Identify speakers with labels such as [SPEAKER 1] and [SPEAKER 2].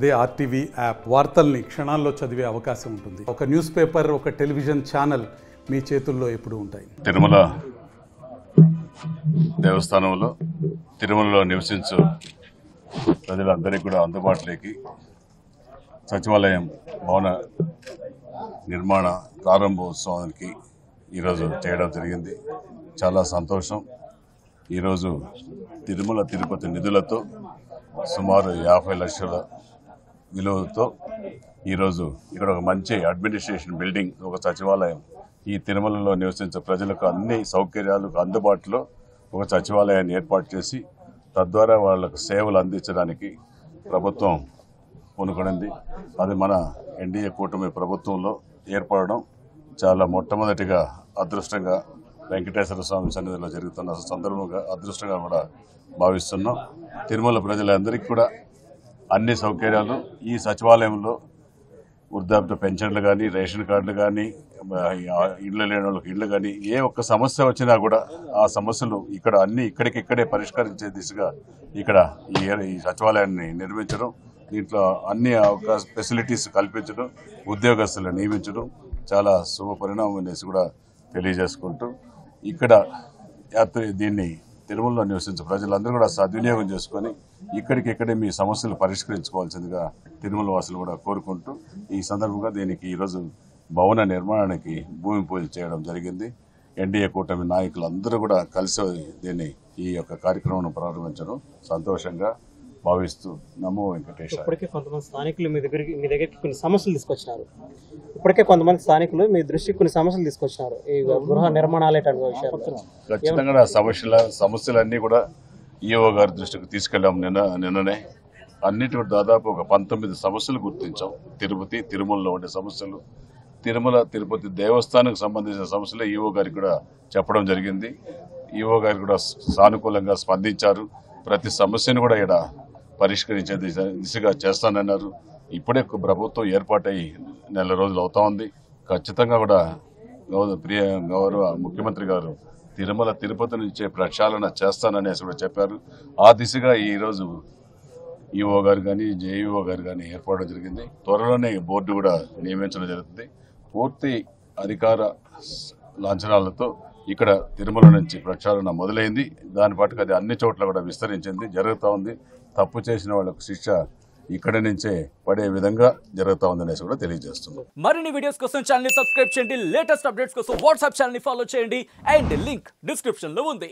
[SPEAKER 1] అదే RTV app వార్తల్ని క్షణాల్లో చదివే అవకాశం ఉంటుంది. ఒక న్యూస్ పేపర్, ఒక టెలివిజన్ ఛానల్ మీ చేతుల్లో ఎప్పుడూ ఉంటాయి.
[SPEAKER 2] తిరుమల దేవస్థానంలో తిరుమలలో నివసించు ప్రజలందరికీ కూడా అందుబాటులోకి సచివాలయం భవన నిర్మాణ ప్రారంభోత్సవానికి ఈరోజు చేయడం జరిగింది. చాలా సంతోషం. ఈరోజు తిరుమల తిరుపతి నిధులతో సుమారు 50 లక్షల విలువతో ఈరోజు ఇక్కడ ఒక మంచి అడ్మినిస్ట్రేషన్ బిల్డింగ్, ఒక సచివాలయం, ఈ తిరుమలలో నివసించే ప్రజలకు అన్ని సౌకర్యాలకు అందుబాటులో ఒక సచివాలయాన్ని ఏర్పాటు చేసి తద్వారా వాళ్ళకు సేవలు అందించడానికి ప్రభుత్వం పూనుకొనింది. అది మన ఎన్డీఏ కూటమి ప్రభుత్వంలో ఏర్పడడం చాలా మొట్టమొదటిగా అదృష్టంగా వెంకటేశ్వర స్వామి సన్నిధిలో జరుగుతున్న సందర్భంగా అదృష్టంగా కూడా భావిస్తున్నాం. తిరుమల ప్రజలందరికీ కూడా అన్ని సౌకర్యాలు ఈ సచివాలయంలో వృద్ధాప్య పెన్షన్లు కానీ, రేషన్ కార్డులు కానీ, ఇళ్ళు లేని వాళ్ళకి ఇళ్ళు కానీ, ఏ ఒక్క సమస్య వచ్చినా కూడా ఆ సమస్యలు ఇక్కడ అన్ని ఇక్కడికిక్కడే పరిష్కరించే దిశగా ఇక్కడ ఈ సచివాలయాన్ని నిర్మించడం, దీంట్లో అన్ని ఫెసిలిటీస్ కల్పించడం, ఉద్యోగస్తులను నియమించడం చాలా శుభ పరిణామం అనేసి కూడా తెలియజేసుకుంటూ ఇక్కడ దీన్ని తిరుమలలో నివసించే ప్రజలందరూ కూడా సద్వినియోగం చేసుకొని ఇక్కడికిక్కడే మీ సమస్యలు పరిష్కరించుకోవాల్సిందిగా తిరుమల వాసులు కూడా కోరుకుంటూ ఈ సందర్భంగా దీనికి ఈరోజు భవన నిర్మాణానికి భూమి పూజ చేయడం జరిగింది. ఎన్డీఏ కూటమి నాయకులందరూ కూడా కలిసి దీన్ని ఈ యొక్క కార్యక్రమం ప్రారంభించడం సంతోషంగా భావిస్తూ నమో వెంకటేశ్వర.
[SPEAKER 3] ఇప్పటికే కొంతమంది స్థానికులు మీ దగ్గరికి కొన్ని సమస్యలు తీసుకొచ్చినారు. ఇప్పటికే కొంతమంది స్థానికులు మీ దృష్టికి కొన్ని సమస్యలు తీసుకొచ్చినారు. ఈ గృహ నిర్మాణాలేటువంటి విషయాలు
[SPEAKER 2] ఖచ్చితంగా సమస్యలన్నీ కూడా ఈఓ గారి దృష్టికి తీసుకెళ్ళాము. నిన్ననే అన్నిటి దాదాపు ఒక 19 సమస్యలు గుర్తించాం. తిరుమలలో ఉండే సమస్యలు, తిరుమల తిరుపతి దేవస్థానానికి సంబంధించిన సమస్యలు ఈఓ గారికి కూడా చెప్పడం జరిగింది. ఈఓ గారు కూడా సానుకూలంగా స్పందించారు. ప్రతి సమస్యను కూడా ఇక్కడ పరిష్కరించే దిశగా చేస్తానన్నారు. ఇప్పుడే ప్రభుత్వం ఏర్పాటై నెల రోజులు అవుతా ఉంది. ఖచ్చితంగా కూడా గౌరవ ముఖ్యమంత్రి గారు తిరుమల తిరుపతి నుంచే ప్రక్షాళన చేస్తాననేసి కూడా చెప్పారు. ఆ దిశగా ఈరోజు ఈఓ గారు కానీ, జేఈఓ గారు కానీ ఏర్పడడం జరిగింది. త్వరలోనే బోర్డు కూడా నియమించడం జరుగుతుంది. పూర్తి అధికార లాంఛనాలతో ఇక్కడ తిరుమల నుంచి ప్రక్షాళన మొదలైంది. దాని పాటుకు అది అన్ని చోట్ల కూడా విస్తరించింది, జరుగుతూ ఉంది. తప్పు చేసిన వాళ్ళకు శిక్ష ఇక్కడి నుంచే పడే విధంగా జరుగుతూ ఉందనేసి కూడా తెలియజేస్తున్నాం.
[SPEAKER 4] మరిన్ని వీడియోస్ కోసం ఛానల్ ని సబ్స్క్రైబ్ చేయండి. లేటెస్ట్ అప్డేట్స్ కోసం వాట్సాప్ ఛానల్ ని ఫాలో చేయండి. అండ్ లింక్ డిస్క్రిప్షన్ లో ఉంది.